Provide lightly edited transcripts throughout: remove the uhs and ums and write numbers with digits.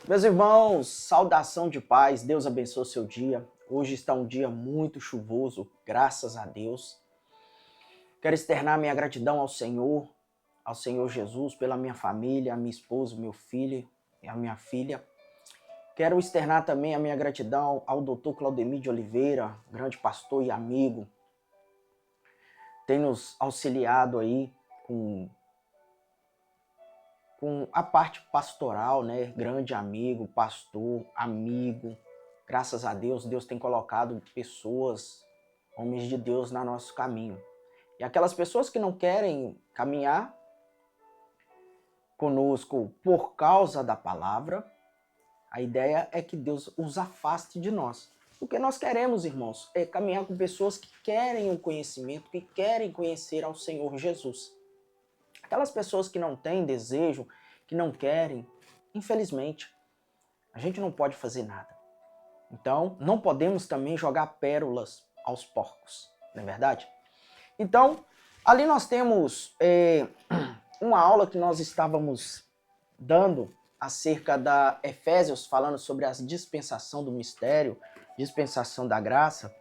Meus irmãos, saudação de paz, Deus abençoe o seu dia. Hoje está um dia muito chuvoso, graças a Deus. Quero externar minha gratidão ao Senhor Jesus, pela minha família, a minha esposa, meu filho e a minha filha. Quero externar também a minha gratidão ao Dr. Claudemir de Oliveira, grande pastor e amigo. Tem nos auxiliado aí com a parte pastoral, né? Grande amigo, pastor, amigo. Graças a Deus, Deus tem colocado pessoas, homens de Deus, no nosso caminho. E aquelas pessoas que não querem caminhar conosco por causa da palavra, a ideia é que Deus os afaste de nós. O que nós queremos, irmãos, é caminhar com pessoas que querem o conhecimento, que querem conhecer ao Senhor Jesus. Aquelas pessoas que não têm desejo, que não querem, infelizmente, a gente não pode fazer nada. Então, não podemos também jogar pérolas aos porcos, não é verdade? Então, ali nós temos uma aula que nós estávamos dando acerca da Efésios, falando sobre a dispensação do mistério, dispensação da graça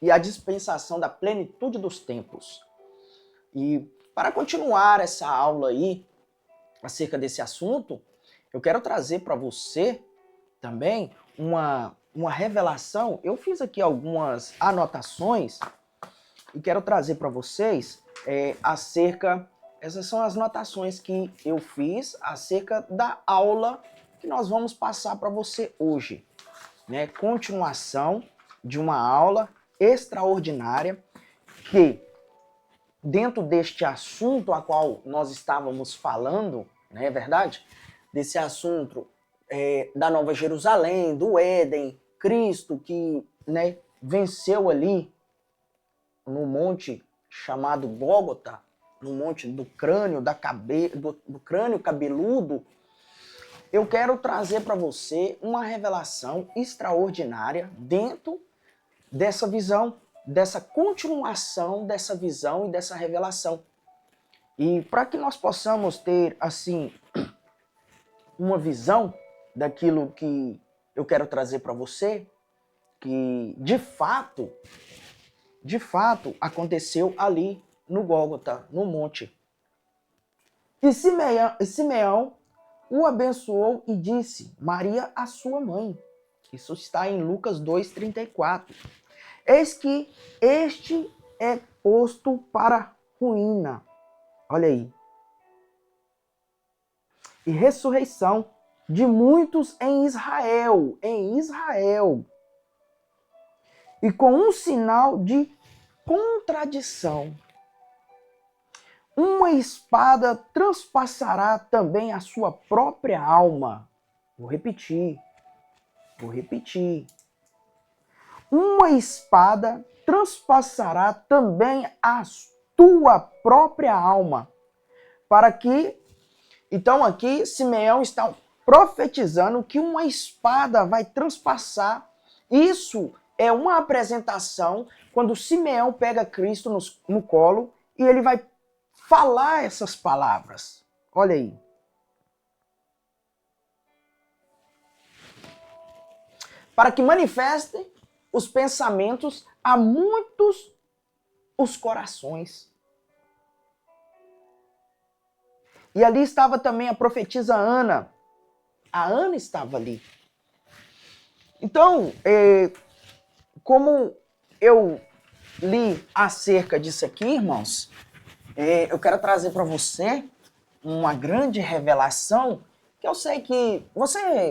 e a dispensação da plenitude dos tempos. E para continuar essa aula aí, acerca desse assunto, eu quero trazer para você também uma revelação. Eu fiz aqui algumas anotações e quero trazer para vocês essas são as anotações que eu fiz acerca da aula que nós vamos passar para você hoje, né? Continuação de uma aula extraordinária que, dentro deste assunto a qual nós estávamos falando, não é verdade? Desse assunto da Nova Jerusalém, do Éden, Cristo que, né, venceu ali no monte chamado Gólgota, no monte do crânio, do crânio cabeludo. Eu quero trazer para você uma revelação extraordinária dentro dessa visão, dessa continuação dessa visão e dessa revelação. E para que nós possamos ter, assim, uma visão daquilo que eu quero trazer para você, que de fato aconteceu ali no Gólgota, no monte. E Simeão o abençoou e disse: Maria, a sua mãe. Isso está em Lucas 2:34. Eis que este é posto para ruína. Olha aí. E ressurreição de muitos em Israel. E com um sinal de contradição. Uma espada transpassará também a sua própria alma. Vou repetir. Uma espada transpassará também a tua própria alma. Para que... Então aqui Simeão está profetizando que uma espada vai transpassar. Isso é uma apresentação quando Simeão pega Cristo no colo e ele vai falar essas palavras. Olha aí. Para que manifestem os pensamentos a muitos os corações. E ali estava também a profetisa Ana. A Ana estava ali. Então, como eu li acerca disso aqui, irmãos, eu quero trazer para você uma grande revelação que eu sei que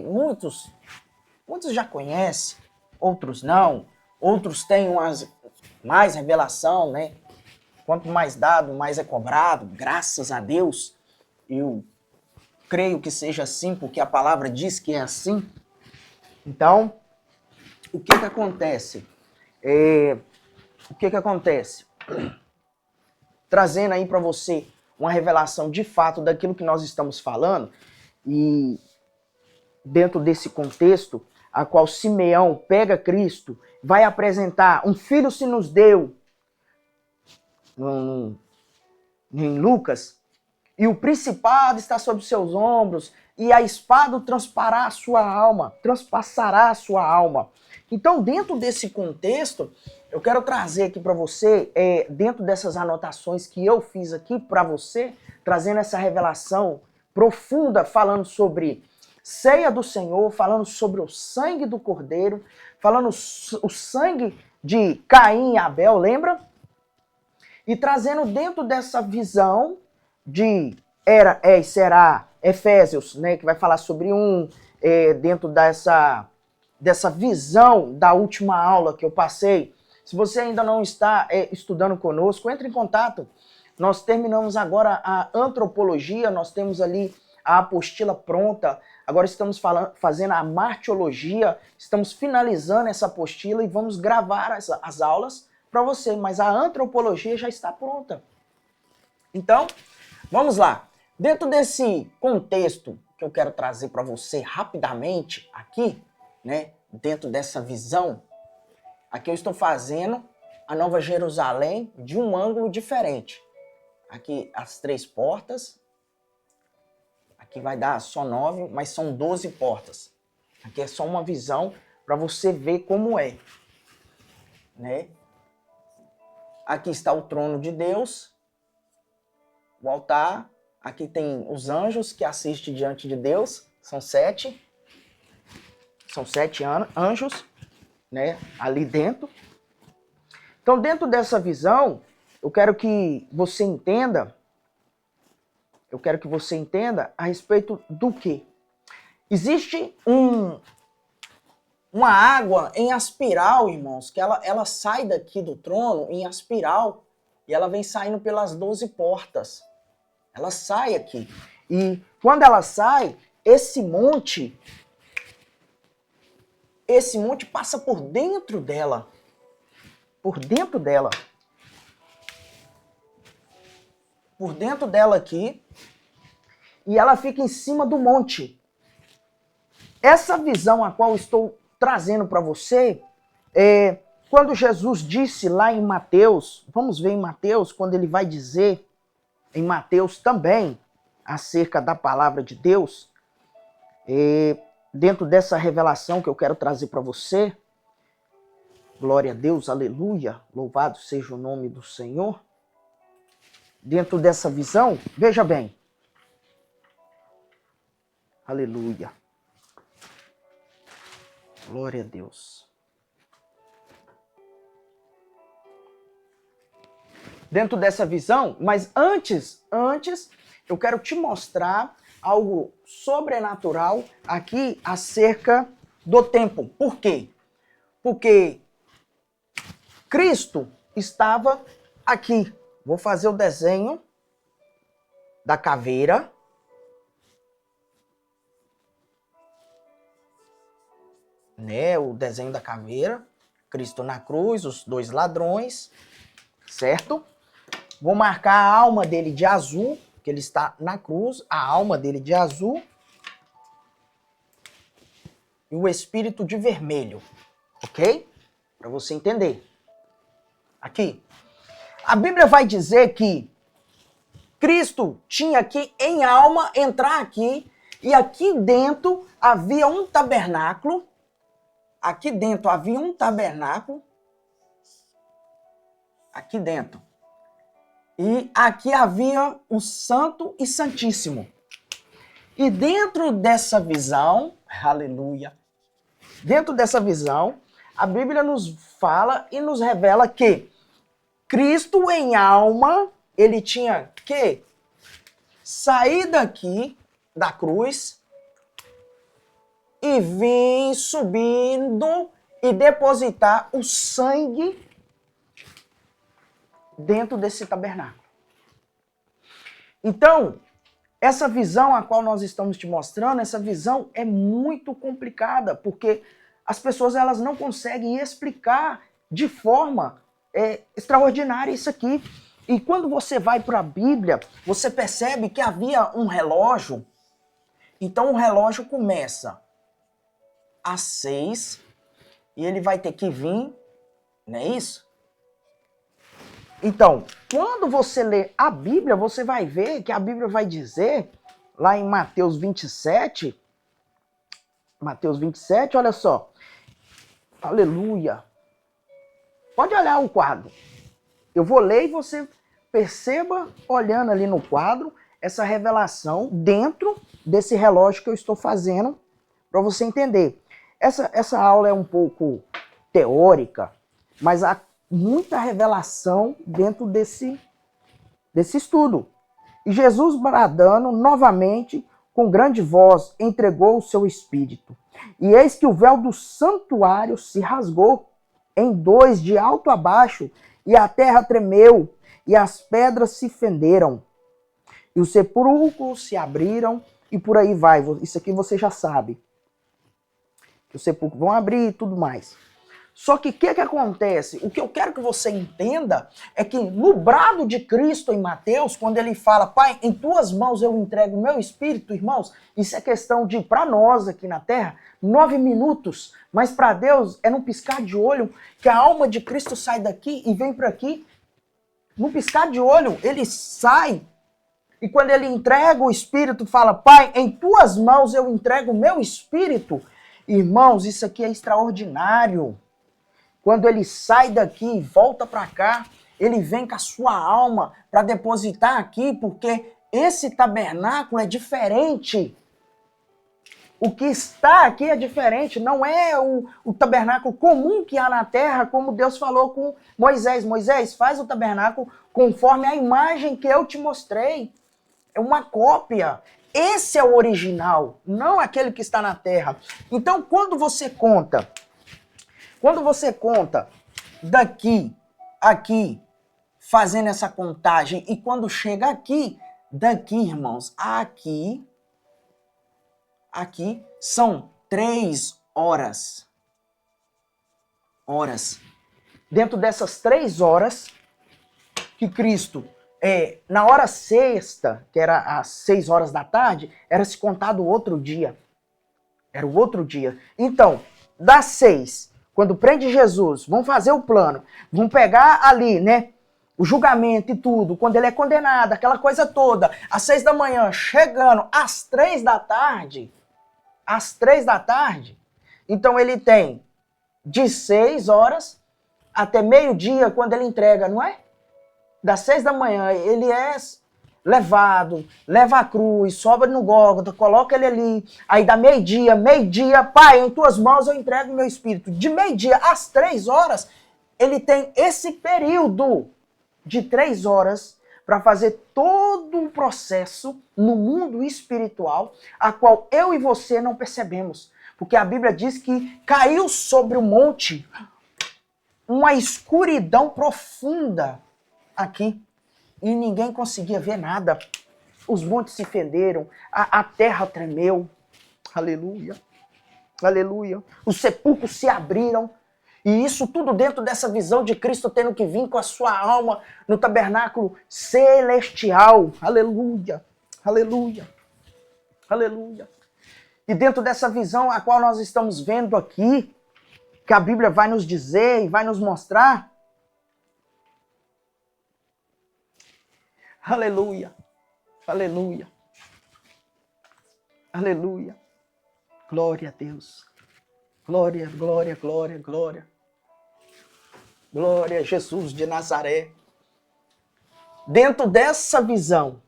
muitos já conhecem, outros não, outros têm mais revelação, né? Quanto mais dado, mais é cobrado, graças a Deus. Eu creio que seja assim, porque a palavra diz que é assim. Então, o que acontece? Trazendo aí para você uma revelação de fato daquilo que nós estamos falando, e dentro desse contexto, a qual Simeão pega Cristo, vai apresentar: um filho se nos deu, em Lucas, e o principado está sobre seus ombros, e a espada transpassará a sua alma. Então, dentro desse contexto, eu quero trazer aqui para você, dentro dessas anotações que eu fiz aqui para você, trazendo essa revelação profunda, falando sobre ceia do Senhor, falando sobre o sangue do Cordeiro, falando o sangue de Caim e Abel, lembra? E trazendo dentro dessa visão de era, e será, Efésios, né, que vai falar sobre dentro dessa visão da última aula que eu passei. Se você ainda não está estudando conosco, entre em contato. Nós terminamos agora a antropologia, nós temos ali a apostila pronta, agora estamos fazendo a martiologia, estamos finalizando essa apostila e vamos gravar as aulas para você, mas a antropologia já está pronta. Então, vamos lá. Dentro desse contexto que eu quero trazer para você rapidamente aqui, né, dentro dessa visão, aqui eu estou fazendo a Nova Jerusalém de um ângulo diferente. Aqui as 3 portas, aqui vai dar só 9, mas são 12 portas. Aqui é só uma visão para você ver como é, né? Aqui está o trono de Deus, o altar, aqui tem os anjos que assistem diante de Deus, são 7. São 7 anjos, né, ali dentro. Então, dentro dessa visão, eu quero que você entenda a respeito do quê? Existe uma água em aspiral, irmãos, que ela sai daqui do trono em aspiral e ela vem saindo pelas 12 portas. Ela sai aqui. E quando ela sai, esse monte passa por dentro dela. Por dentro dela. Por dentro dela aqui. E ela fica em cima do monte. Essa visão a qual eu estou trazendo para você, quando Jesus disse lá em Mateus, vamos ver em Mateus, quando ele vai dizer, em Mateus também, acerca da palavra de Deus, dentro dessa revelação que eu quero trazer para você, glória a Deus, aleluia, louvado seja o nome do Senhor. Dentro dessa visão, veja bem, aleluia, glória a Deus. Dentro dessa visão, mas antes, eu quero te mostrar algo sobrenatural aqui acerca do tempo. Por quê? Porque Cristo estava aqui. Vou fazer o desenho da caveira. Né, o desenho da caveira. Cristo na cruz, os 2 ladrões, certo? Vou marcar a alma dele de azul, que ele está na cruz, a alma dele de azul. E o espírito de vermelho, ok? Para você entender. Aqui. A Bíblia vai dizer que Cristo tinha que, em alma, entrar aqui, e aqui dentro havia um tabernáculo. Aqui dentro havia um tabernáculo. Aqui dentro. E aqui havia o Santo e Santíssimo. E dentro dessa visão, aleluia, dentro dessa visão, a Bíblia nos fala e nos revela que Cristo em alma, ele tinha que sair daqui da cruz e vir subindo e depositar o sangue dentro desse tabernáculo. Então, essa visão a qual nós estamos te mostrando, essa visão é muito complicada, porque as pessoas elas não conseguem explicar de forma extraordinária isso aqui. E quando você vai para a Bíblia, você percebe que havia um relógio. Então o relógio começa às 6 e ele vai ter que vir, não é isso? Então, quando você lê a Bíblia, você vai ver que a Bíblia vai dizer lá em Mateus 27, olha só. Aleluia. Pode olhar o quadro. Eu vou ler e você perceba, olhando ali no quadro, essa revelação dentro desse relógio que eu estou fazendo, para você entender. Essa aula é um pouco teórica, mas há muita revelação dentro desse estudo. E Jesus, bradando novamente, com grande voz, entregou o seu espírito. E eis que o véu do santuário se rasgou em dois, de alto a baixo, e a terra tremeu, e as pedras se fenderam, e os sepulcros se abriram, e por aí vai. Isso aqui você já sabe. Que os sepulcros vão abrir e tudo mais. Só que o que acontece? O que eu quero que você entenda é que no brado de Cristo em Mateus, quando ele fala, Pai, em tuas mãos eu entrego o meu espírito, irmãos, isso é questão de, para nós aqui na Terra, 9 minutos, mas para Deus é num piscar de olho que a alma de Cristo sai daqui e vem para aqui. Num piscar de olho, ele sai, e quando ele entrega o espírito, fala, Pai, em tuas mãos eu entrego o meu espírito. Irmãos, isso aqui é extraordinário. Quando ele sai daqui e volta para cá, ele vem com a sua alma para depositar aqui, porque esse tabernáculo é diferente. O que está aqui é diferente, não é o tabernáculo comum que há na terra, como Deus falou com Moisés. Moisés, faz o tabernáculo conforme a imagem que eu te mostrei. É uma cópia. Esse é o original, não aquele que está na terra. Então, quando você conta daqui, aqui, fazendo essa contagem, e quando chega aqui, daqui, irmãos, aqui são 3 horas. Dentro dessas 3 horas que Cristo, na hora sexta, que era às 6 horas da tarde, era se contado outro dia. Era o outro dia. Então, das 6, quando prende Jesus, vão fazer o plano, vão pegar ali, né, o julgamento e tudo, quando ele é condenado, aquela coisa toda, às 6 da manhã, chegando às 3 da tarde, então ele tem de 6 horas até meio-dia, quando ele entrega, não é? Das 6 da manhã, ele é levado, leva a cruz, sobe no Gólgota, coloca ele ali, aí dá meio-dia, Pai, em tuas mãos eu entrego o meu espírito. De meio-dia às 3 horas, ele tem esse período de 3 horas para fazer todo um processo no mundo espiritual, a qual eu e você não percebemos. Porque a Bíblia diz que caiu sobre o monte uma escuridão profunda aqui. E ninguém conseguia ver nada. Os montes se fenderam, a terra tremeu. Aleluia. Aleluia. Os sepulcros se abriram. E isso tudo dentro dessa visão de Cristo tendo que vir com a sua alma no tabernáculo celestial. Aleluia. Aleluia. Aleluia. E dentro dessa visão a qual nós estamos vendo aqui, que a Bíblia vai nos dizer e vai nos mostrar, aleluia, aleluia, aleluia, glória a Deus, glória, glória, glória, glória, glória a Jesus de Nazaré. Dentro dessa visão,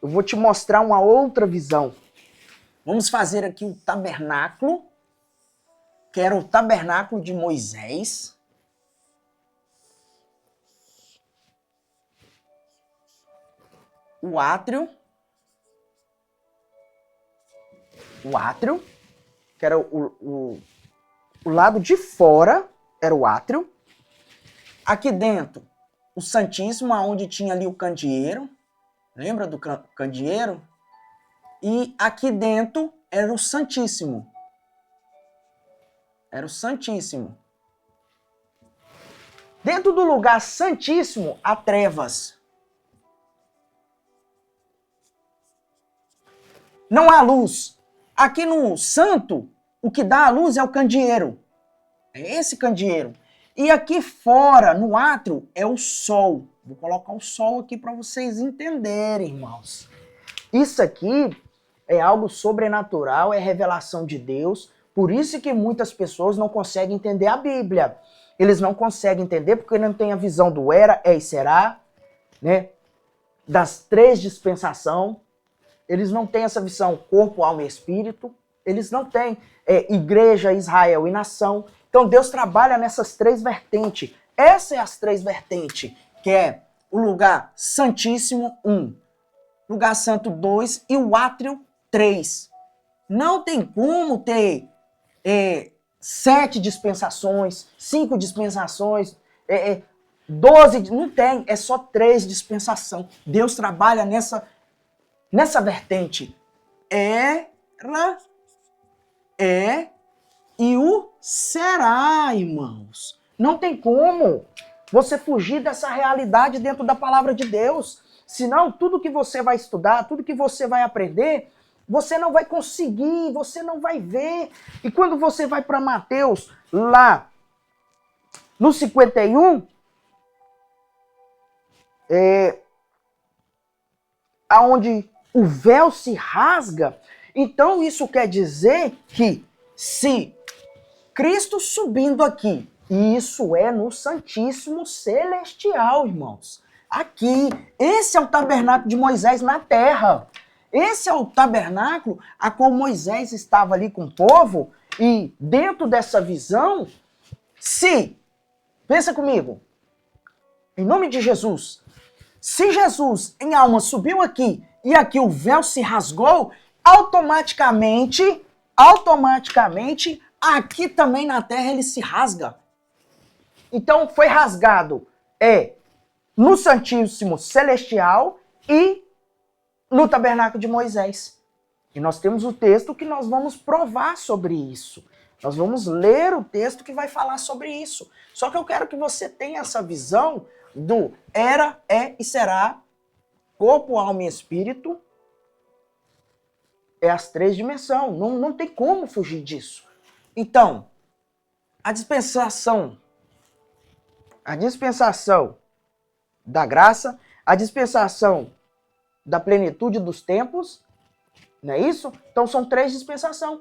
eu vou te mostrar uma outra visão. Vamos fazer aqui o tabernáculo, que era o tabernáculo de Moisés. O átrio, que era o lado de fora, era o átrio. Aqui dentro, o Santíssimo, onde tinha ali o candeeiro. Lembra do candeeiro? E aqui dentro era o Santíssimo. Era o Santíssimo. Dentro do lugar Santíssimo, há trevas. Não há luz. Aqui no santo, o que dá a luz é o candeeiro. É esse candeeiro. E aqui fora, no átrio, é o sol. Vou colocar o sol aqui para vocês entenderem, irmãos. Isso aqui é algo sobrenatural, é revelação de Deus. Por isso que muitas pessoas não conseguem entender a Bíblia. Eles não conseguem entender porque não têm a visão do era, é e será, né? Das três dispensações. Eles não têm essa visão corpo, alma e espírito. Eles não têm igreja, Israel e nação. Então Deus trabalha nessas três vertentes. Essas são as três vertentes, que é o lugar santíssimo, 1. Lugar santo, 2. E o átrio, 3. Não tem como ter 7 dispensações, 5 dispensações, 12, não tem, é só 3 dispensações. Deus trabalha nessa vertente. Era, é e o será, irmãos. Não tem como você fugir dessa realidade dentro da palavra de Deus. Senão, tudo que você vai estudar, tudo que você vai aprender, você não vai conseguir, você não vai ver. E quando você vai para Mateus, lá no 51, aonde o véu se rasga, então isso quer dizer que se Cristo subindo aqui, e isso é no Santíssimo Celestial, irmãos. Aqui, esse é o tabernáculo de Moisés na terra. Esse é o tabernáculo a qual Moisés estava ali com o povo, e dentro dessa visão, se, pensa comigo, em nome de Jesus, se Jesus em alma subiu aqui e aqui o véu se rasgou, automaticamente, aqui também na terra ele se rasga. Então foi rasgado no Santíssimo Celestial e no tabernáculo de Moisés. E nós temos o texto que nós vamos provar sobre isso. Nós vamos ler o texto que vai falar sobre isso. Só que eu quero que você tenha essa visão do era, é e será, corpo, alma e espírito. É as três dimensões. Não tem como fugir disso. Então, a dispensação da graça, a dispensação da plenitude dos tempos, não é isso? Então são 3 dispensações.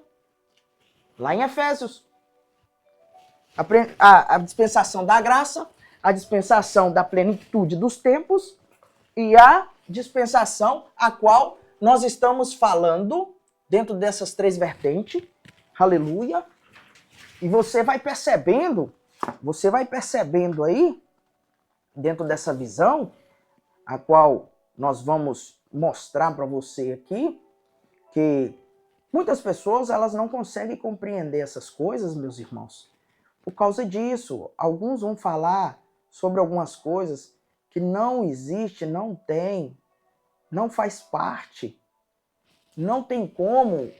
Lá em Efésios. A dispensação da graça, a dispensação da plenitude dos tempos e a dispensação a qual nós estamos falando dentro dessas 3 vertentes. Aleluia. E você vai percebendo aí, dentro dessa visão, a qual nós vamos mostrar para você aqui, que muitas pessoas elas não conseguem compreender essas coisas, meus irmãos. Por causa disso, alguns vão falar sobre algumas coisas que não existe, não tem, não faz parte. Não tem como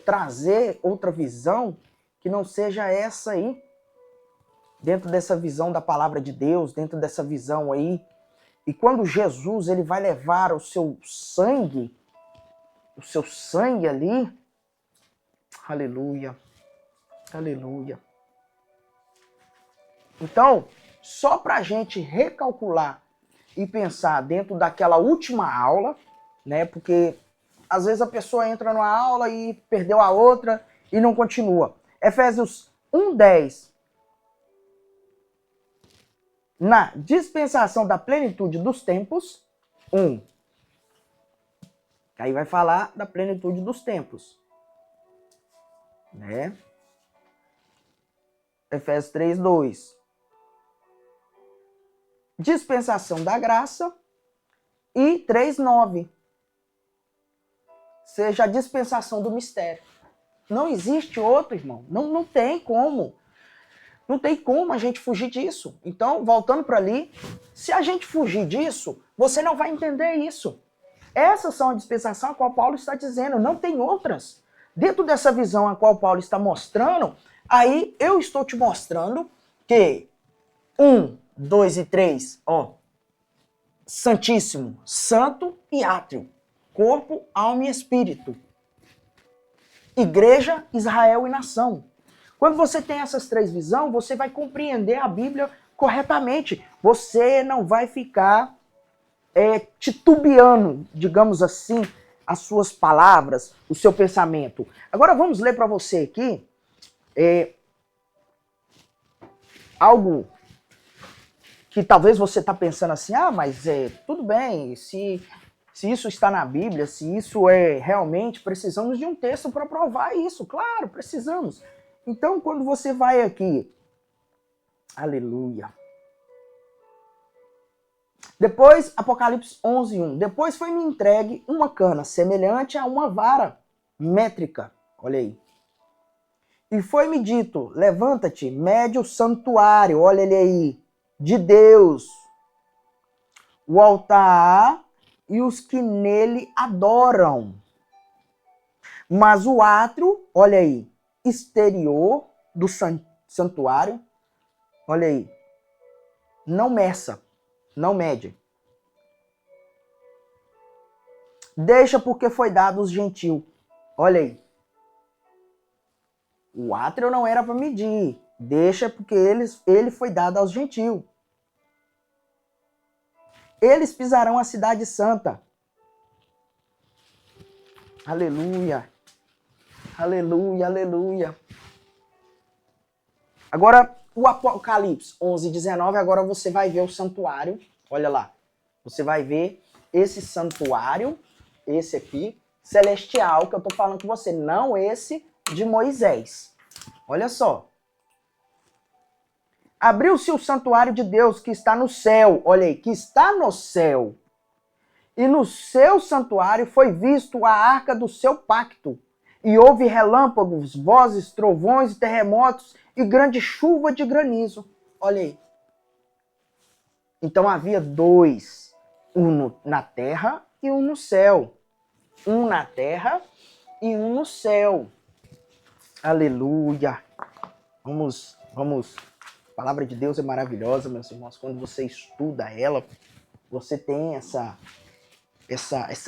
trazer outra visão que não seja essa aí. Dentro dessa visão da palavra de Deus, dentro dessa visão aí. E quando Jesus ele vai levar o seu sangue ali, aleluia, aleluia. Então, só para a gente recalcular e pensar dentro daquela última aula, né? Porque às vezes a pessoa entra numa aula e perdeu a outra e não continua. Efésios 1:10. Na dispensação da plenitude dos tempos, 1. Aí vai falar da plenitude dos tempos. Né? Efésios 3:2. Dispensação da graça. E 3:9. Seja a dispensação do mistério. Não existe outro, irmão. Não tem como. Não tem como a gente fugir disso. Então, voltando para ali, se a gente fugir disso, você não vai entender isso. Essas são a dispensação a qual Paulo está dizendo, não tem outras. Dentro dessa visão a qual Paulo está mostrando, aí eu estou te mostrando que 1, 2 e 3, Santíssimo, Santo e Átrio, corpo, alma e espírito. Igreja, Israel e nação. Quando você tem essas 3 visões, você vai compreender a Bíblia corretamente. Você não vai ficar titubeando, digamos assim, as suas palavras, o seu pensamento. Agora vamos ler para você aqui algo que talvez você está pensando assim, mas tudo bem, se isso está na Bíblia, se isso é realmente, precisamos de um texto para provar isso. Claro, precisamos. Então, quando você vai aqui, aleluia. Depois, Apocalipse 11:1. Depois foi-me entregue uma cana semelhante a uma vara métrica. Olha aí. E foi-me dito, levanta-te, mede o santuário, olha ele aí, de Deus, o altar e os que nele adoram. Mas o átrio, olha aí, exterior do santuário, olha aí, não meça, não mede. Deixa porque foi dado aos gentios. Olha aí. O átrio não era para medir. Deixa porque ele foi dado aos gentios. Eles pisarão a cidade santa. Aleluia. Aleluia, aleluia. Agora, o Apocalipse 11:19, agora você vai ver o santuário. Olha lá. Você vai ver esse santuário, esse aqui, celestial, que eu tô falando com você. Não esse de Moisés. Olha só. Abriu-se o santuário de Deus que está no céu. Olha aí, que está no céu. E no seu santuário foi visto a arca do seu pacto. E houve relâmpagos, vozes, trovões e terremotos e grande chuva de granizo. Olha aí. Então havia dois. Um na terra e um no céu. Um na terra e um no céu. Aleluia. Vamos. A palavra de Deus é maravilhosa, meus irmãos. Quando você estuda ela, você tem essa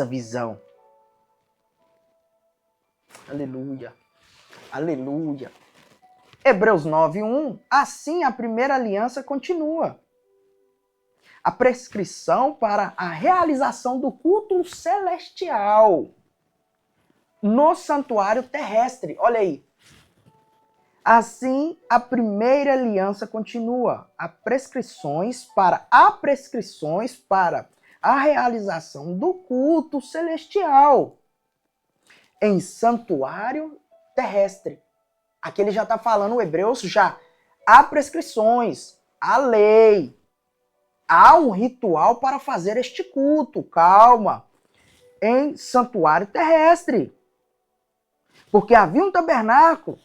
visão. Aleluia. Aleluia. Hebreus 9:1. Assim a primeira aliança continua. A prescrição para a realização do culto celestial no santuário terrestre. Olha aí. Assim, a primeira aliança continua. Há prescrições para a realização do culto celestial em santuário terrestre. Aqui ele já está falando, o Hebreus já. Há prescrições, há lei, há um ritual para fazer este culto. Calma. Em santuário terrestre. Porque havia um tabernáculo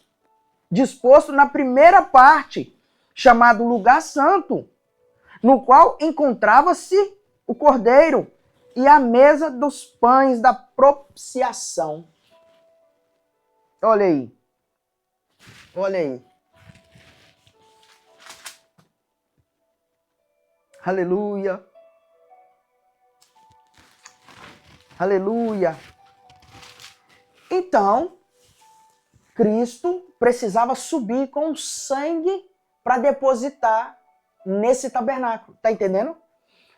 disposto na primeira parte, chamado Lugar Santo, no qual encontrava-se o Cordeiro e a mesa dos pães da propiciação. Olha aí. Olha aí. Aleluia. Aleluia. Então, Cristo precisava subir com sangue para depositar nesse tabernáculo. Tá entendendo?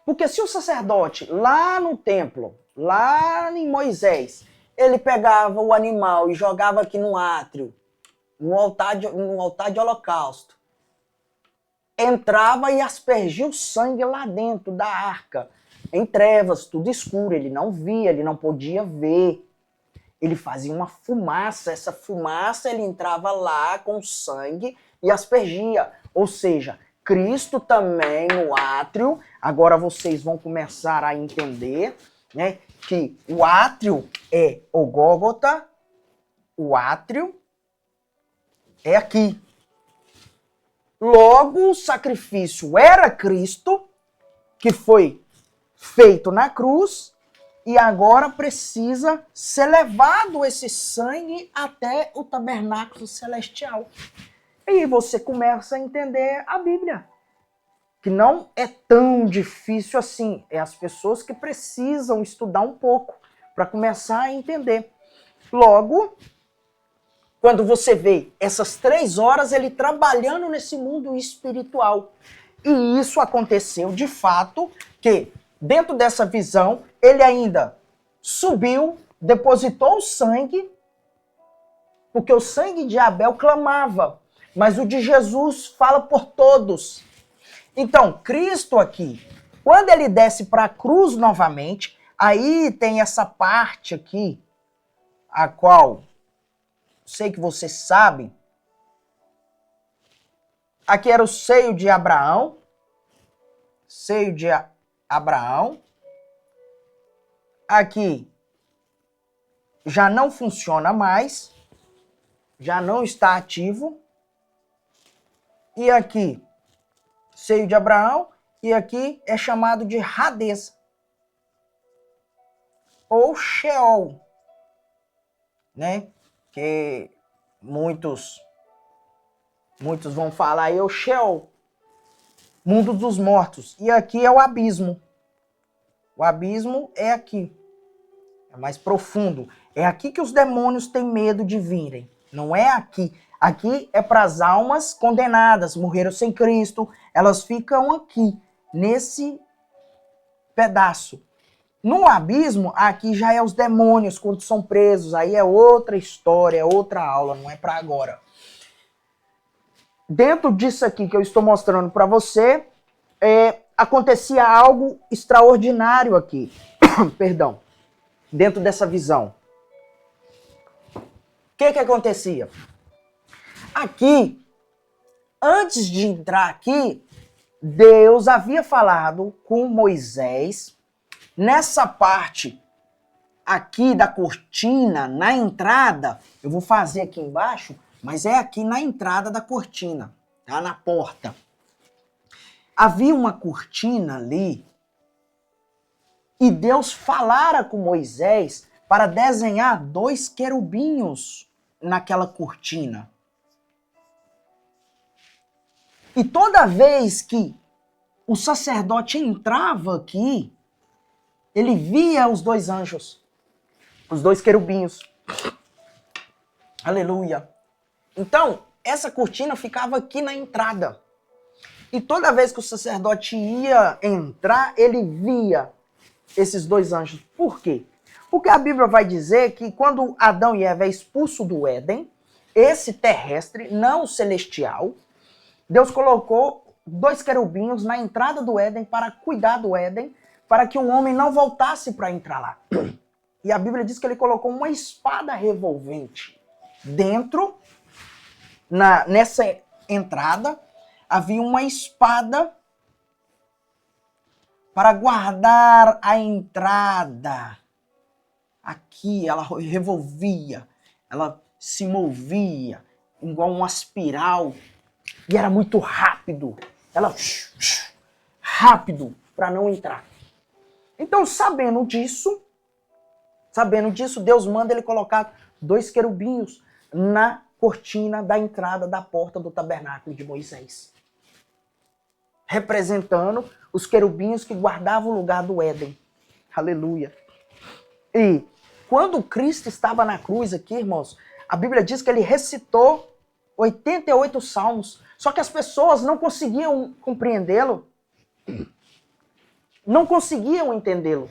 Porque se o sacerdote lá no templo, lá em Moisés, ele pegava o animal e jogava aqui no átrio, no altar de holocausto, entrava e aspergia o sangue lá dentro da arca, em trevas, tudo escuro, ele não via, ele não podia ver. Ele fazia uma fumaça, essa fumaça ele entrava lá com sangue e aspergia. Ou seja, Cristo também no átrio, agora vocês vão começar a entender, né, que o átrio é o Gólgota, o átrio é aqui. Logo, o sacrifício era Cristo, que foi feito na cruz, e agora precisa ser levado esse sangue até o tabernáculo celestial. E aí você começa a entender a Bíblia. Que não é tão difícil assim. É as pessoas que precisam estudar um pouco para começar a entender. Logo, quando você vê essas 3 horas ele trabalhando nesse mundo espiritual. E isso aconteceu de fato que dentro dessa visão, ele ainda subiu, depositou o sangue, porque o sangue de Abel clamava, mas o de Jesus fala por todos. Então, Cristo aqui, quando ele desce para a cruz novamente, aí tem essa parte aqui, a qual sei que você sabe. Aqui era o seio de Abraão. Seio de Abraão. Aqui já não funciona mais. Já não está ativo. E aqui, seio de Abraão. E aqui é chamado de Hades. Ou Sheol. Né? Que muitos vão falar aí, é o Sheol, mundo dos mortos. E aqui é o abismo. O abismo é aqui. É mais profundo. É aqui que os demônios têm medo de virem. Não é aqui. Aqui é para as almas condenadas, morreram sem Cristo. Elas ficam aqui, nesse pedaço. No abismo, aqui já é os demônios quando são presos. Aí é outra história, é outra aula, não é para agora. Dentro disso aqui que eu estou mostrando para você, acontecia algo extraordinário aqui. Perdão. Dentro dessa visão. O que acontecia? Aqui, antes de entrar aqui, Deus havia falado com Moisés. Nessa parte aqui da cortina, na entrada, eu vou fazer aqui embaixo, mas é aqui na entrada da cortina, tá? Na porta. Havia uma cortina ali e Deus falara com Moisés para desenhar 2 querubinhos naquela cortina. E toda vez que o sacerdote entrava aqui, ele via os 2 anjos, os 2 querubinhos. Aleluia. Então, essa cortina ficava aqui na entrada. E toda vez que o sacerdote ia entrar, ele via esses 2 anjos. Por quê? Porque a Bíblia vai dizer que quando Adão e Eva é expulso do Éden, esse terrestre, não o celestial, Deus colocou 2 querubinhos na entrada do Éden para cuidar do Éden, para que o homem não voltasse para entrar lá. E a Bíblia diz que ele colocou uma espada revolvente dentro, nessa entrada, havia uma espada para guardar a entrada. Aqui ela revolvia, ela se movia igual uma espiral e era muito rápido. Ela rápido para não entrar. Então, sabendo disso, Deus manda ele colocar 2 querubinhos na cortina da entrada da porta do tabernáculo de Moisés, representando os querubinhos que guardavam o lugar do Éden. Aleluia. E quando Cristo estava na cruz aqui, irmãos, a Bíblia diz que ele recitou 88 salmos, só que as pessoas não conseguiam compreendê-lo, não conseguiam entendê-lo.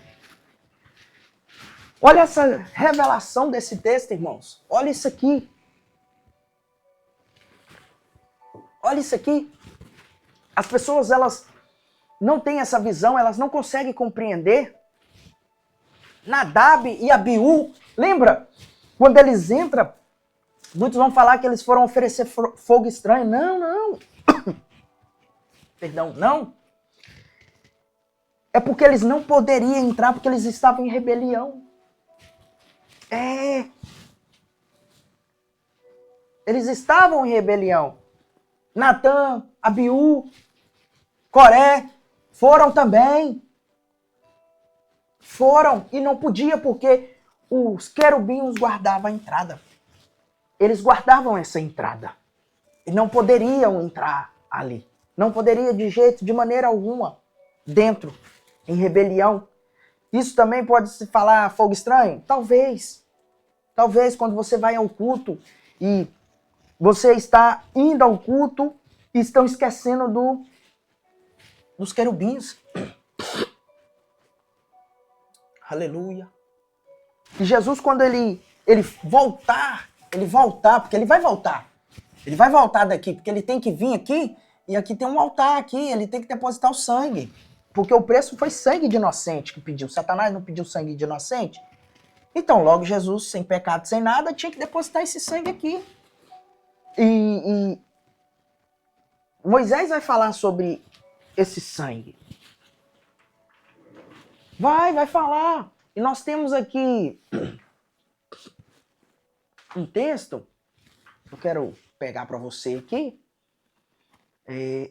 Olha essa revelação desse texto, irmãos. Olha isso aqui. Olha isso aqui. As pessoas, elas não têm essa visão, elas não conseguem compreender. Nadab e Abiú, lembra? Quando eles entram, muitos vão falar que eles foram oferecer fogo estranho. Não. Perdão, não. É porque eles não poderiam entrar porque eles estavam em rebelião. Eles estavam em rebelião. Natã, Abiú, Coré foram também. Foram e não podia porque os querubins guardavam a entrada. Eles guardavam essa entrada. E não poderiam entrar ali. Não poderia de maneira alguma, dentro, em rebelião. Isso também pode se falar fogo estranho? Talvez. Talvez quando você vai ao culto e você está indo ao culto e estão esquecendo dos querubins. Aleluia. E Jesus, quando ele voltar, porque ele vai voltar. Ele vai voltar daqui, porque ele tem que vir aqui, e aqui tem um altar aqui, ele tem que depositar o sangue. Porque o preço foi sangue de inocente que pediu. Satanás não pediu sangue de inocente? Então, logo Jesus, sem pecado, sem nada, tinha que depositar esse sangue aqui. E Moisés vai falar sobre esse sangue. Vai falar. E nós temos aqui um texto, eu quero pegar para você aqui,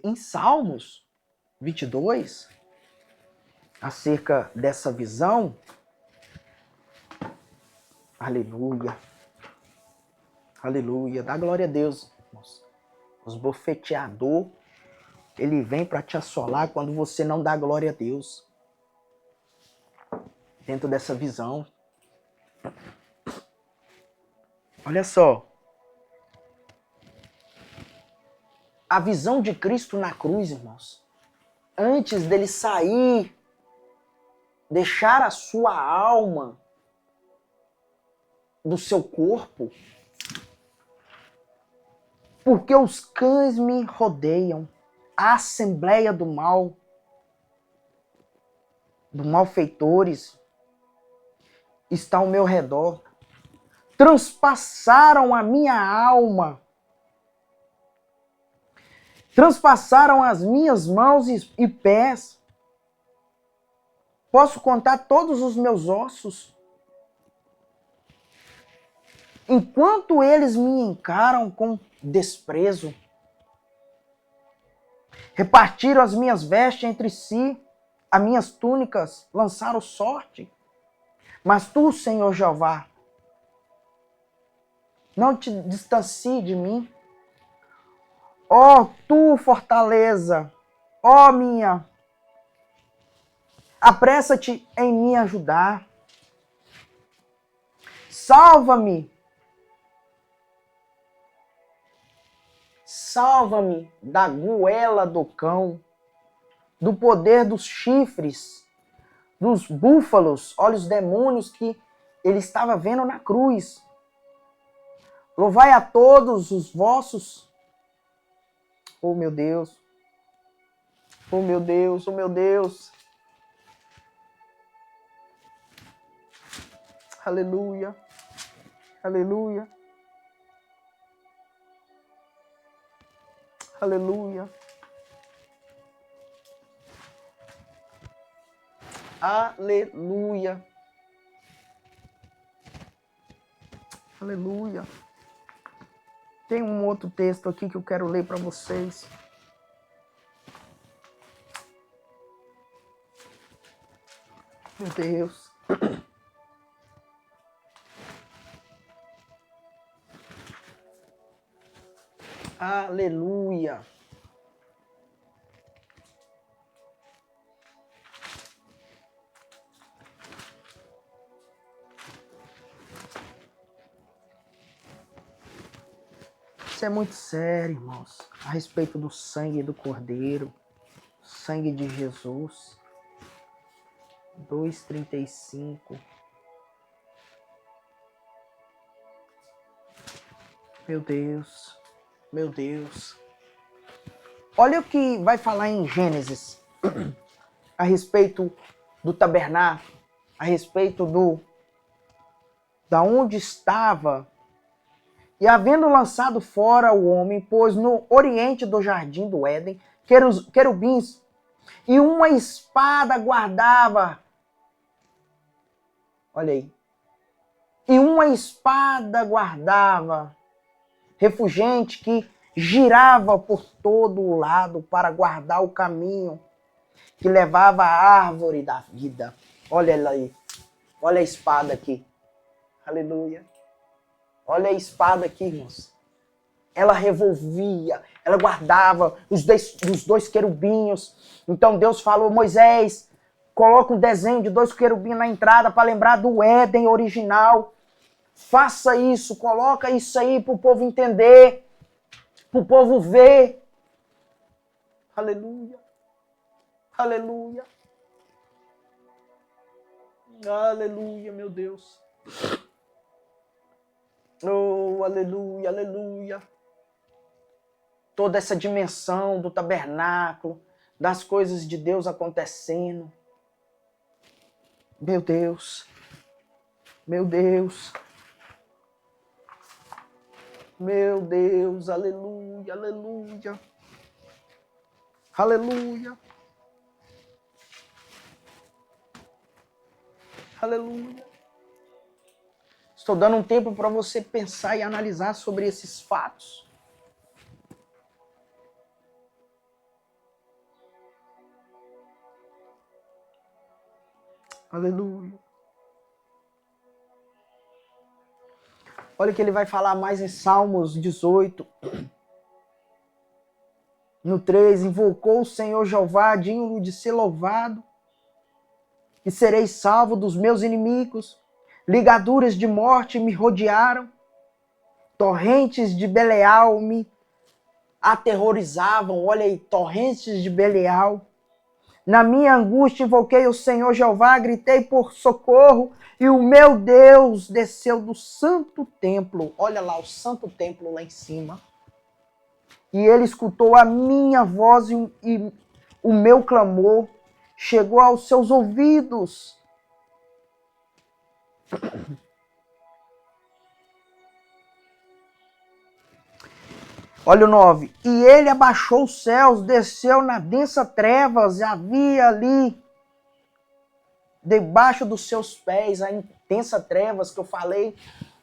em Salmos 22, acerca dessa visão. Aleluia. Aleluia. Dá glória a Deus, irmãos. Os bofeteador, ele vem para te assolar quando você não dá glória a Deus. Dentro dessa visão. Olha só. A visão de Cristo na cruz, irmãos. Antes dele sair, deixar a sua alma do seu corpo, porque os cães me rodeiam, a assembleia do mal, dos malfeitores, está ao meu redor, transpassaram a minha alma, transpassaram as minhas mãos e pés, posso contar todos os meus ossos, enquanto eles me encaram com desprezo, repartiram as minhas vestes entre si, as minhas túnicas lançaram sorte. Mas tu, Senhor Jeová, não te distancie de mim. Ó tu, fortaleza, ó minha, apressa-te em me ajudar. Salva-me. Salva-me da goela do cão, do poder dos chifres, dos búfalos, olha os demônios que ele estava vendo na cruz. Louvai a todos os vossos... Oh meu Deus, oh meu Deus, oh meu Deus. Aleluia, aleluia, aleluia. Aleluia. Aleluia. Tem um outro texto aqui que eu quero ler para vocês. Meu Deus. Aleluia. Isso é muito sério, irmãos, a respeito do sangue do Cordeiro, sangue de Jesus. 2:35. Meu Deus, meu Deus. Olha o que vai falar em Gênesis a respeito do tabernáculo, a respeito da onde estava. E havendo lançado fora o homem, pôs no oriente do jardim do Éden querubins, e uma espada guardava. Olha aí. E uma espada guardava, refulgente, que girava por todo o lado para guardar o caminho que levava à árvore da vida. Olha ela aí. Olha a espada aqui. Aleluia. Olha a espada aqui, irmãos. Ela revolvia, ela guardava os dois querubinhos. Então Deus falou, Moisés, coloca um desenho de 2 querubins na entrada para lembrar do Éden original. Faça isso, coloca isso aí para o povo entender, para o povo ver. Aleluia. Aleluia. Aleluia, meu Deus. Oh, aleluia, aleluia. Toda essa dimensão do tabernáculo, das coisas de Deus acontecendo. Meu Deus. Meu Deus. Meu Deus, aleluia, aleluia. Aleluia. Aleluia. Estou dando um tempo para você pensar e analisar sobre esses fatos. Aleluia. Olha o que ele vai falar mais em Salmos 18. No 3, invocou o Senhor Jeová, digno de ser louvado, e serei salvo dos meus inimigos. Ligaduras de morte me rodearam, torrentes de Belial me aterrorizavam. Olha aí, torrentes de Belial. Na minha angústia invoquei o Senhor Jeová, gritei por socorro, e o meu Deus desceu do santo templo. Olha lá, o santo templo lá em cima. E ele escutou a minha voz e o meu clamor chegou aos seus ouvidos. Olha o 9. E ele abaixou os céus, desceu na densa trevas, e havia ali, debaixo dos seus pés, a intensa trevas que eu falei,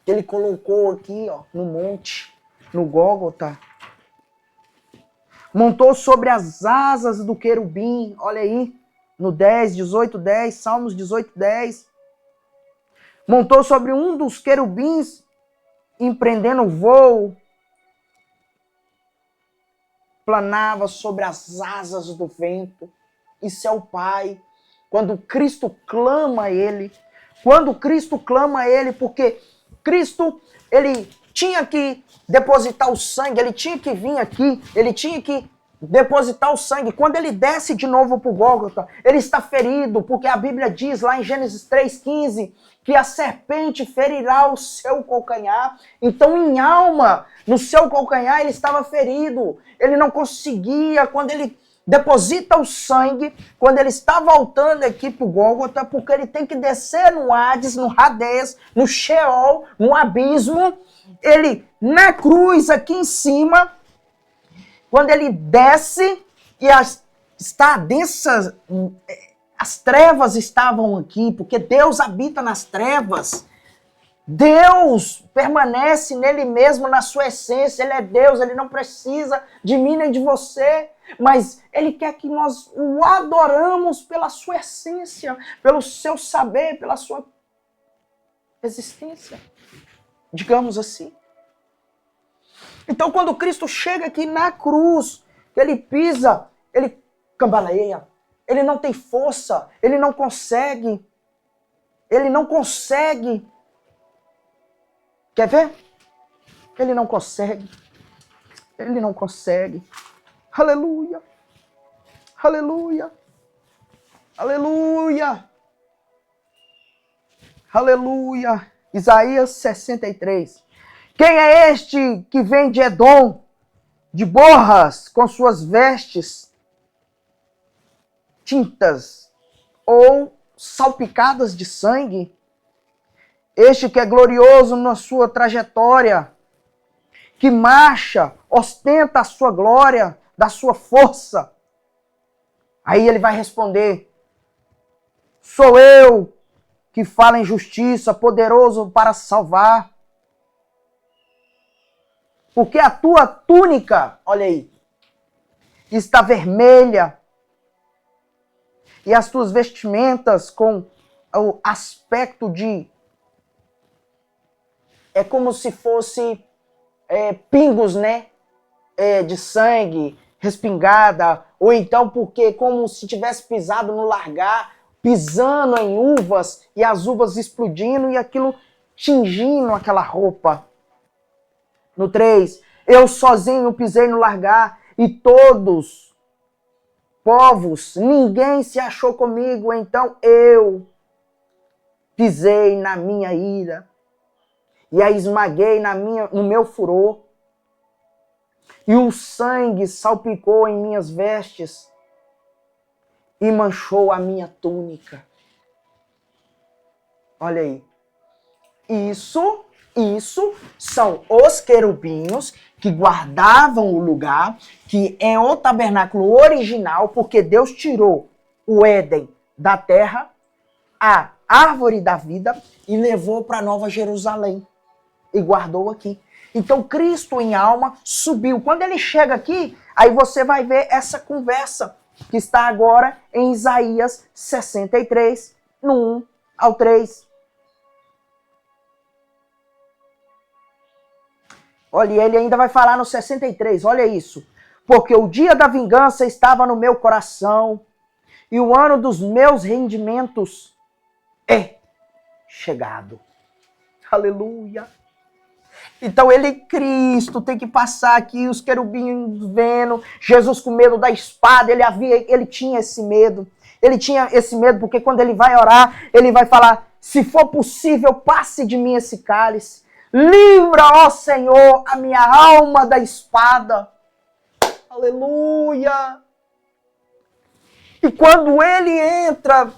que ele colocou aqui, ó, no monte, no Gólgota. Montou sobre as asas do querubim, olha aí, no 10, 18, 10, Salmos 18, 10. Montou sobre um dos querubins, empreendendo o voo, planava sobre as asas do vento. Isso é o Pai. Quando Cristo clama a Ele, porque Cristo, Ele tinha que depositar o sangue, Ele tinha que vir aqui, Ele tinha que depositar o sangue. Quando Ele desce de novo para o Gólgota, Ele está ferido, porque a Bíblia diz lá em Gênesis 3,15, que a serpente ferirá o seu calcanhar. Então, em alma, no seu calcanhar, ele estava ferido. Ele não conseguia, quando ele deposita o sangue, quando ele está voltando aqui para o Gólgota, porque ele tem que descer no Hades, no Hades, no Sheol, no abismo. Ele, na cruz, aqui em cima, quando ele desce e está densa... As trevas estavam aqui, porque Deus habita nas trevas. Deus permanece nele mesmo, na sua essência. Ele é Deus, ele não precisa de mim nem de você. Mas ele quer que nós o adoramos pela sua essência, pelo seu saber, pela sua existência. Digamos assim. Então, quando Cristo chega aqui na cruz, ele pisa, ele cambaleia. Ele não tem força, ele não consegue. Ele não consegue. Quer ver? Ele não consegue. Ele não consegue. Aleluia. Aleluia. Aleluia. Aleluia. Isaías 63. Quem é este que vem de Edom, de borras, com suas vestes tintas ou salpicadas de sangue? Este que é glorioso na sua trajetória, que marcha, ostenta a sua glória, da sua força. Aí ele vai responder: sou eu que falo em justiça, poderoso para salvar. Porque a tua túnica, olha aí, está vermelha, e as tuas vestimentas com o aspecto de... É como se fosse pingos, né? De sangue, respingada, ou então porque como se tivesse pisado no largar, pisando em uvas, e as uvas explodindo, e aquilo tingindo aquela roupa. No 3, eu sozinho pisei no largar, e todos... povos, ninguém se achou comigo, então eu pisei na minha ira e a esmaguei no meu furor, e o sangue salpicou em minhas vestes e manchou a minha túnica. Olha aí. Isso são os querubinhos que guardavam o lugar, que é o tabernáculo original, porque Deus tirou o Éden da terra, a árvore da vida, e levou para Nova Jerusalém e guardou aqui. Então Cristo em alma subiu. Quando ele chega aqui, aí você vai ver essa conversa que está agora em Isaías 63, no 1 ao 3. Olha, ele ainda vai falar no 63, olha isso. Porque o dia da vingança estava no meu coração, e o ano dos meus rendimentos é chegado. Aleluia. Então ele, Cristo, tem que passar aqui, os querubins vendo, Jesus com medo da espada, ele tinha esse medo. Ele tinha esse medo porque quando ele vai orar, ele vai falar, se for possível, passe de mim esse cálice. Livra, ó Senhor, a minha alma da espada. Aleluia. E quando ele entra,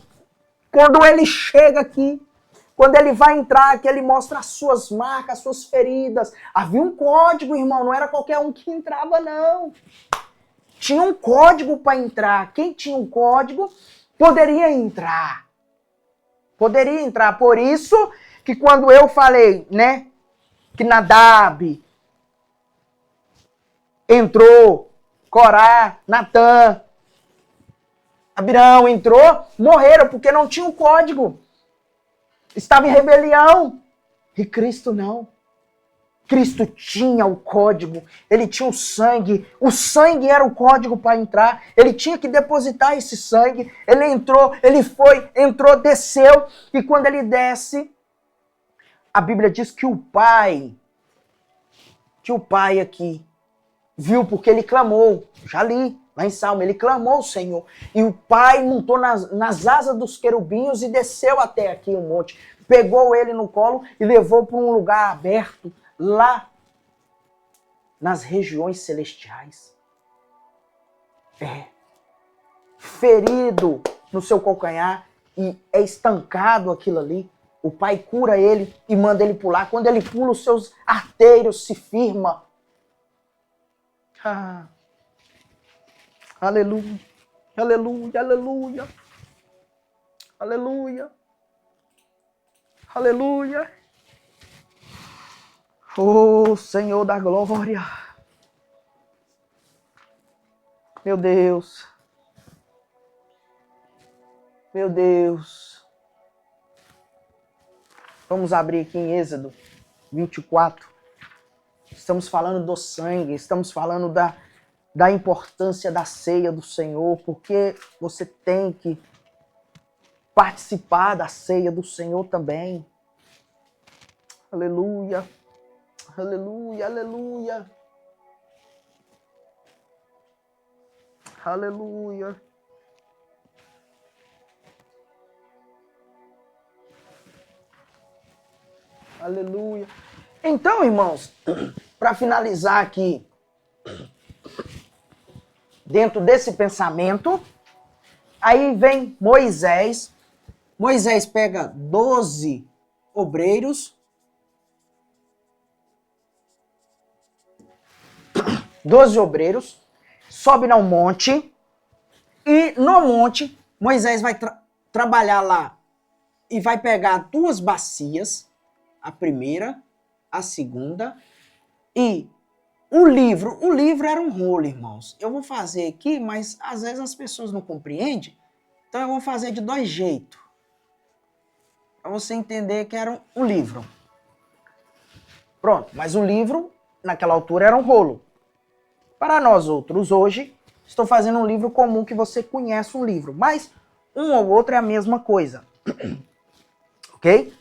quando ele chega aqui, quando ele vai entrar, que ele mostra as suas marcas, as suas feridas. Havia um código, irmão, não era qualquer um que entrava, não. Tinha um código para entrar. Quem tinha um código poderia entrar. Poderia entrar. Por isso que quando eu falei, né, que Nadab entrou, Corá, Natã, Abirão entrou, morreram porque não tinha um código. Estava em rebelião. E Cristo não. Cristo tinha o código, ele tinha o sangue era o código para entrar, ele tinha que depositar esse sangue, ele entrou, entrou, desceu, e quando ele desce, a Bíblia diz que o pai aqui, viu porque ele clamou, já li, lá em Salmo, ele clamou ao Senhor, e o pai montou nas asas dos querubinhos e desceu até aqui o monte, pegou ele no colo e levou para um lugar aberto, lá nas regiões celestiais. Ferido no seu calcanhar e é estancado aquilo ali. O pai cura ele e manda ele pular. Quando ele pula, os seus arteiros se firmam. Aleluia, aleluia, aleluia, aleluia, aleluia. Oh, Senhor da glória. Meu Deus. Meu Deus. Vamos abrir aqui em Êxodo 24. Estamos falando do sangue, estamos falando da importância da ceia do Senhor, porque você tem que participar da ceia do Senhor também. Aleluia. Aleluia, aleluia. Aleluia. Aleluia. Então, irmãos, para finalizar aqui, dentro desse pensamento, aí vem Moisés. Moisés pega 12 obreiros, 12 obreiros, sobe no monte, e no monte, Moisés vai trabalhar lá e vai pegar 2 bacias, a primeira, a segunda, e o livro era um rolo, irmãos. Eu vou fazer aqui, mas às vezes as pessoas não compreendem, então eu vou fazer de 2 jeitos, para você entender que era um livro. Pronto, mas o livro, naquela altura, era um rolo. Para nós outros, hoje, estou fazendo um livro comum que você conhece um livro, mas um ou outro é a mesma coisa. Ok?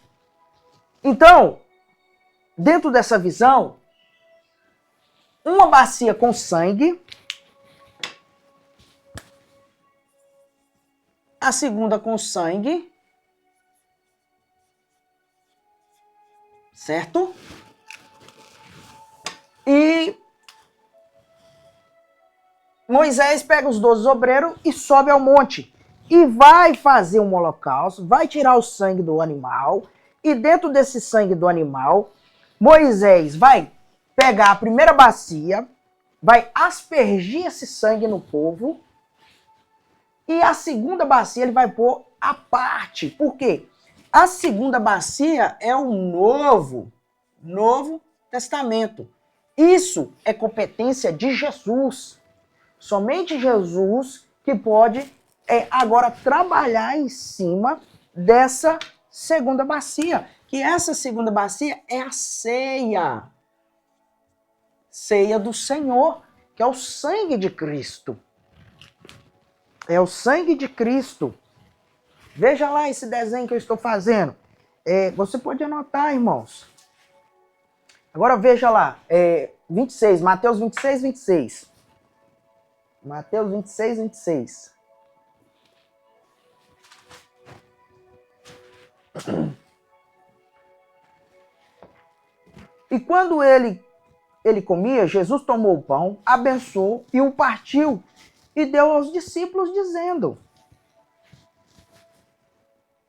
Então, dentro dessa visão, uma bacia com sangue, a segunda com sangue, certo? E Moisés pega os 12 obreiros e sobe ao monte. E vai fazer um holocausto, vai tirar o sangue do animal. E dentro desse sangue do animal, Moisés vai pegar a primeira bacia, vai aspergir esse sangue no povo. E a segunda bacia ele vai pôr à parte. Por quê? A segunda bacia é o Novo Testamento. Isso é competência de Jesus. Somente Jesus que pode agora trabalhar em cima dessa segunda bacia. Que essa segunda bacia é a ceia. Ceia do Senhor, que é o sangue de Cristo. É o sangue de Cristo. Veja lá esse desenho que eu estou fazendo. Você pode anotar, irmãos. Agora veja lá. 26, Mateus 26, 26. Mateus 26, 26. E quando ele comia, Jesus tomou o pão, abençoou e o partiu e deu aos discípulos, dizendo: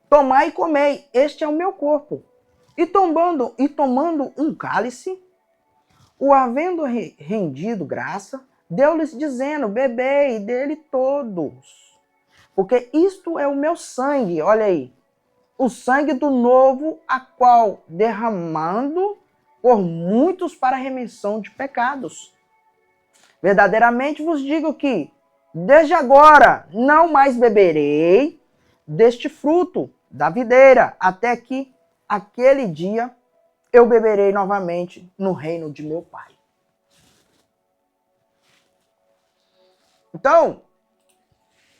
tomai e comei, este é o meu corpo. E tomando um cálice, o havendo rendido graça, deu-lhes dizendo: bebei dele todos, porque isto é o meu sangue, olha aí, o sangue do novo, a qual derramando por muitos para a remissão de pecados. Verdadeiramente vos digo que, desde agora, não mais beberei deste fruto da videira, até que aquele dia eu beberei novamente no reino de meu Pai. Então,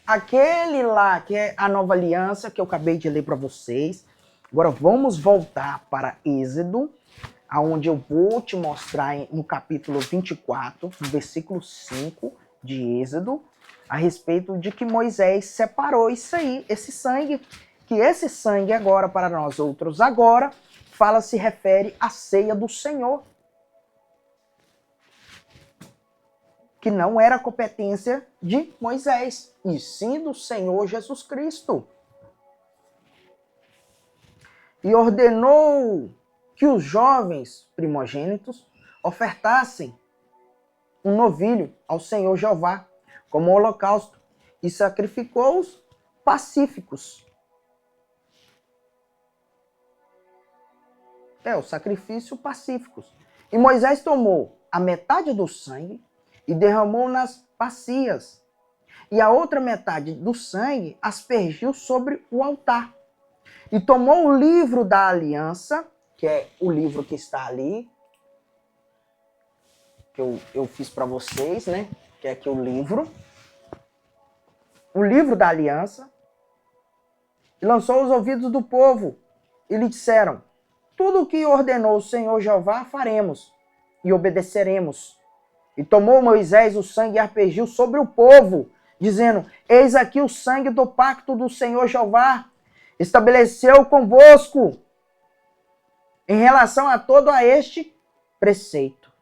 aquele lá que é a nova aliança que eu acabei de ler para vocês. Agora vamos voltar para Êxodo, aonde eu vou te mostrar no capítulo 24, no versículo 5 de Êxodo, a respeito de que Moisés separou isso aí, esse sangue, que esse sangue agora para nós outros agora se refere à ceia do Senhor, que não era competência de Moisés, e sim do Senhor Jesus Cristo. E ordenou que os jovens primogênitos ofertassem um novilho ao Senhor Jeová como holocausto, e sacrificou os pacíficos. O sacrifício pacíficos. E Moisés tomou a metade do sangue e derramou nas bacias, e a outra metade do sangue aspergiu sobre o altar. E tomou o livro da aliança, que é o livro que está ali, que eu fiz para vocês, né? Que é aqui o livro da aliança, e lançou aos ouvidos do povo, e lhe disseram: tudo o que ordenou o Senhor Jeová faremos, e obedeceremos. E tomou Moisés o sangue e aspergiu sobre o povo, dizendo: eis aqui o sangue do pacto do Senhor Jeová, estabeleceu convosco, em relação a todo este preceito.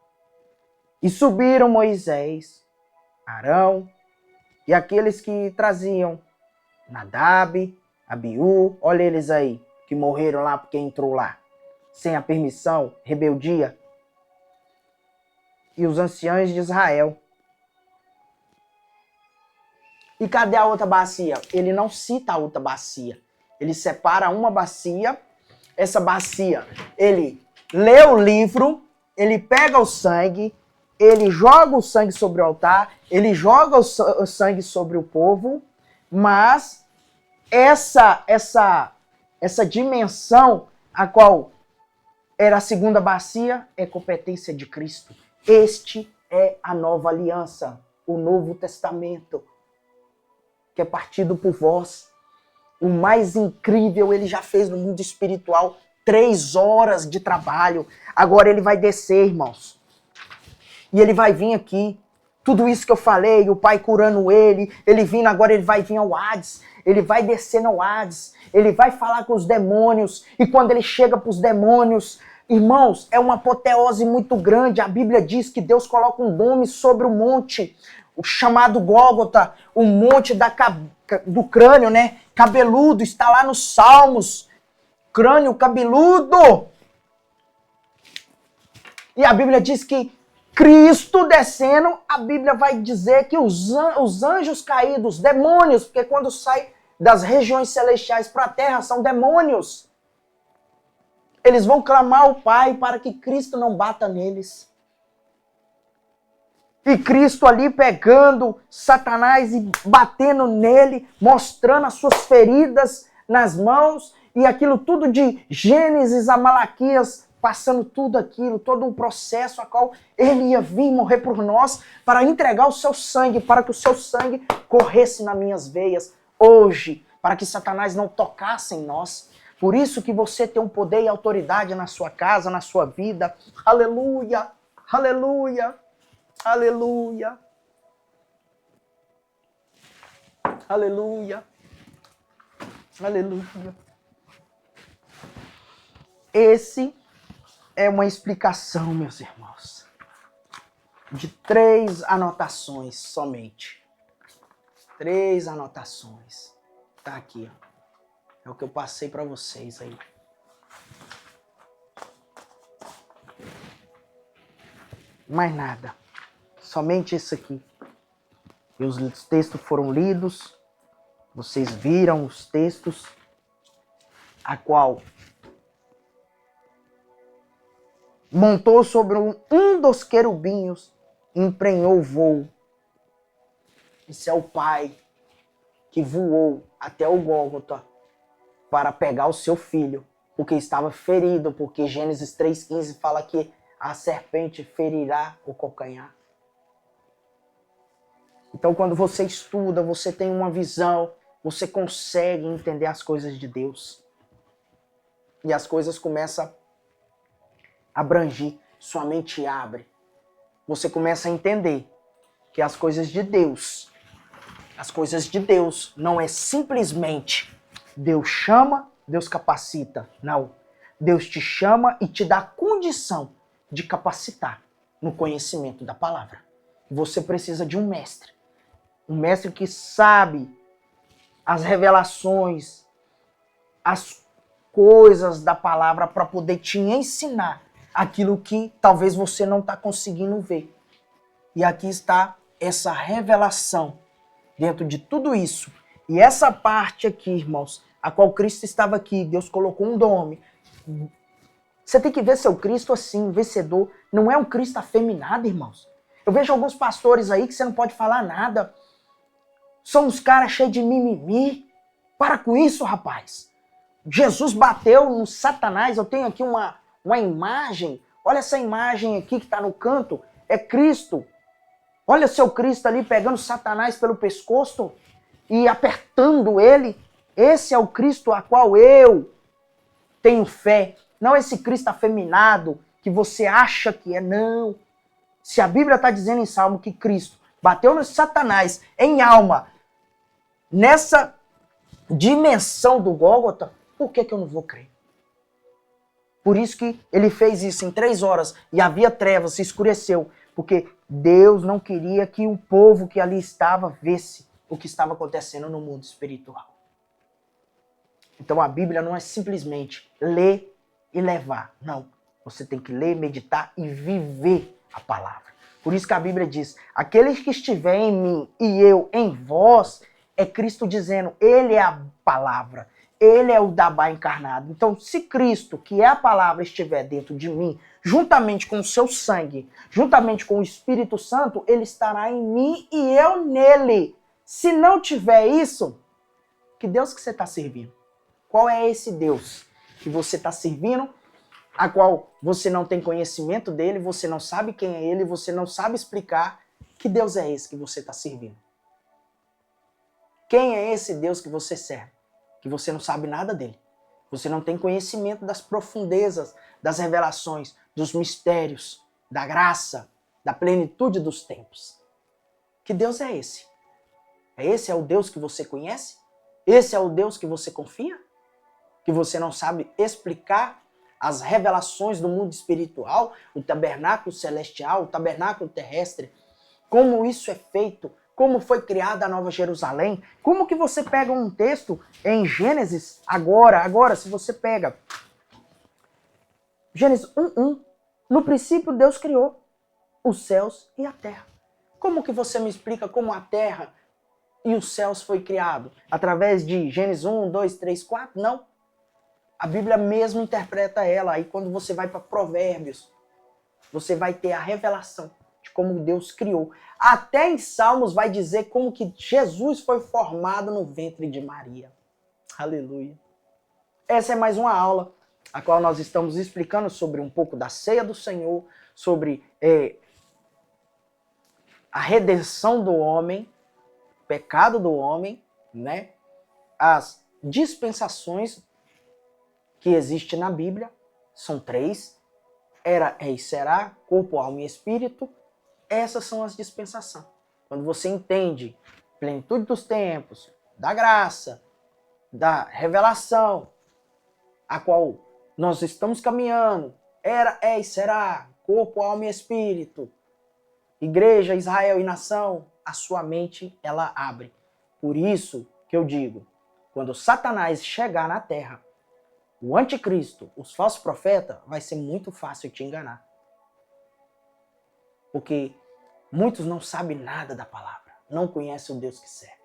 E subiram Moisés, Arão e aqueles que traziam, Nadab, Abiú, olha eles aí, que morreram lá porque entrou lá, sem a permissão, rebeldia, e os anciãos de Israel. E cadê a outra bacia? Ele não cita a outra bacia. Ele separa uma bacia, essa bacia, ele lê o livro, ele pega o sangue, ele joga o sangue sobre o altar, ele joga o sangue sobre o povo, mas essa dimensão, a qual era a segunda bacia, é competência de Cristo. Este é a nova aliança, o Novo Testamento, que é partido por vós. O mais incrível ele já fez no mundo espiritual, 3 horas de trabalho. Agora ele vai descer, irmãos. E ele vai vir aqui. Tudo isso que eu falei, o Pai curando ele vindo, agora ele vai vir ao Hades. Ele vai descer no Hades. Ele vai falar com os demônios. E quando ele chega para os demônios, Irmãos, é uma apoteose muito grande. A Bíblia diz que Deus coloca um nome sobre o monte, o chamado Gólgota, o monte do crânio, né? Cabeludo, está lá nos Salmos. Crânio cabeludo. E a Bíblia diz que Cristo descendo, a Bíblia vai dizer que os anjos caídos, demônios, porque quando sai das regiões celestiais para a terra são demônios. Eles vão clamar ao Pai para que Cristo não bata neles. E Cristo ali pegando Satanás e batendo nele, mostrando as suas feridas nas mãos, e aquilo tudo de Gênesis a Malaquias, passando tudo aquilo, todo um processo a qual ele ia vir morrer por nós para entregar o seu sangue, para que o seu sangue corresse nas minhas veias hoje, para que Satanás não tocasse em nós. Por isso que você tem um poder e autoridade na sua casa, na sua vida. Aleluia, aleluia, aleluia, aleluia, aleluia. Esse é uma explicação, meus irmãos, de 3 anotações somente. 3 anotações. Tá aqui, ó. É o que eu passei para vocês aí. Mais nada. Somente isso aqui. E os textos foram lidos. Vocês viram os textos. A qual montou sobre um dos querubinhos e emprenhou o voo. Esse é o Pai que voou até o Gólgota para pegar o seu filho, porque estava ferido, porque Gênesis 3,15 fala que a serpente ferirá o calcanhar. Então, quando você estuda, você tem uma visão, você consegue entender as coisas de Deus. E as coisas começam a abrangir, sua mente abre. Você começa a entender que as coisas de Deus não é simplesmente Deus chama, Deus capacita. Não. Deus te chama e te dá condição de capacitar no conhecimento da palavra. Você precisa de um mestre. Um mestre que sabe as revelações, as coisas da palavra para poder te ensinar aquilo que talvez você não está conseguindo ver. E aqui está essa revelação dentro de tudo isso. E essa parte aqui, irmãos, a qual Cristo estava aqui, Deus colocou um nome. Você tem que ver seu Cristo assim, vencedor. Não é um Cristo afeminado, irmãos. Eu vejo alguns pastores aí que você não pode falar nada. São uns caras cheios de mimimi. Para com isso, rapaz. Jesus bateu no Satanás. Eu tenho aqui uma imagem. Olha essa imagem aqui que está no canto. É Cristo. Olha seu Cristo ali pegando Satanás pelo pescoço e apertando ele. Esse é o Cristo a qual eu tenho fé. Não esse Cristo afeminado que você acha que é, não. Se a Bíblia está dizendo em Salmo que Cristo bateu no Satanás em alma, nessa dimensão do Gólgota, por que eu não vou crer? Por isso que ele fez isso em 3 horas e havia trevas, se escureceu. Porque Deus não queria que o povo que ali estava visse o que estava acontecendo no mundo espiritual. Então a Bíblia não é simplesmente ler e levar. Não. Você tem que ler, meditar e viver a palavra. Por isso que a Bíblia diz, aqueles que estiver em mim e eu em vós, é Cristo dizendo, ele é a palavra, ele é o Dabá encarnado. Então se Cristo, que é a palavra, estiver dentro de mim, juntamente com o seu sangue, juntamente com o Espírito Santo, ele estará em mim e eu nele. Se não tiver isso, que Deus que você está servindo? Qual é esse Deus que você está servindo, a qual você não tem conhecimento dele, você não sabe quem é ele, você não sabe explicar? Que Deus é esse que você está servindo? Quem é esse Deus que você serve? Que você não sabe nada dele. Você não tem conhecimento das profundezas, das revelações, dos mistérios, da graça, da plenitude dos tempos. Que Deus é esse? Esse é o Deus que você conhece? Esse é o Deus que você confia? Que você não sabe explicar as revelações do mundo espiritual, o tabernáculo celestial, o tabernáculo terrestre, como isso é feito, como foi criada a Nova Jerusalém, como que você pega um texto em Gênesis, agora, se você pega Gênesis 1:1, no princípio Deus criou os céus e a terra. Como que você me explica como a terra e os céus foi criado? Através de Gênesis 1, 2, 3, 4? Não. A Bíblia mesmo interpreta ela. Aí quando você vai para Provérbios, você vai ter a revelação de como Deus criou. Até em Salmos vai dizer como que Jesus foi formado no ventre de Maria. Aleluia. Essa é mais uma aula, a qual nós estamos explicando sobre um pouco da ceia do Senhor, sobre a redenção do homem, pecado do homem, né? As dispensações que existem na Bíblia, são 3, era, é e será, corpo, alma e espírito. Essas são as dispensações. Quando você entende a plenitude dos tempos, da graça, da revelação, a qual nós estamos caminhando, era, é e será, corpo, alma e espírito, igreja, Israel e nação, a sua mente, ela abre. Por isso que eu digo, quando Satanás chegar na terra, o anticristo, os falsos profetas, vai ser muito fácil te enganar. Porque muitos não sabem nada da palavra, não conhecem o Deus que serve.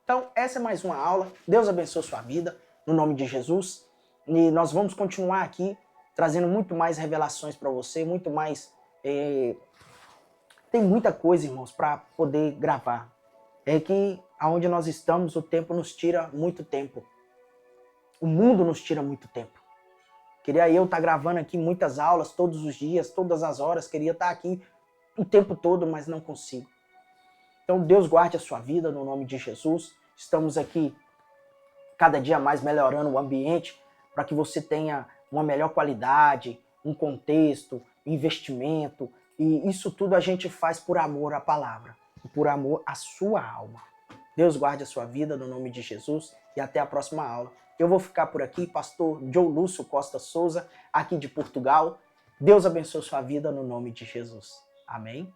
Então, essa é mais uma aula. Deus abençoe sua vida, no nome de Jesus. E nós vamos continuar aqui, trazendo muito mais revelações para você, muito mais... Tem muita coisa, irmãos, para poder gravar. É que aonde nós estamos, o tempo nos tira muito tempo. O mundo nos tira muito tempo. Queria eu estar gravando aqui muitas aulas, todos os dias, todas as horas. Queria estar aqui o tempo todo, mas não consigo. Então Deus guarde a sua vida no nome de Jesus. Estamos aqui cada dia mais melhorando o ambiente para que você tenha uma melhor qualidade, um contexto, investimento. E isso tudo a gente faz por amor à palavra, por amor à sua alma. Deus guarde a sua vida no nome de Jesus e até a próxima aula. Eu vou ficar por aqui, pastor Joe Lúcio Costa Souza, aqui de Portugal. Deus abençoe sua vida no nome de Jesus. Amém?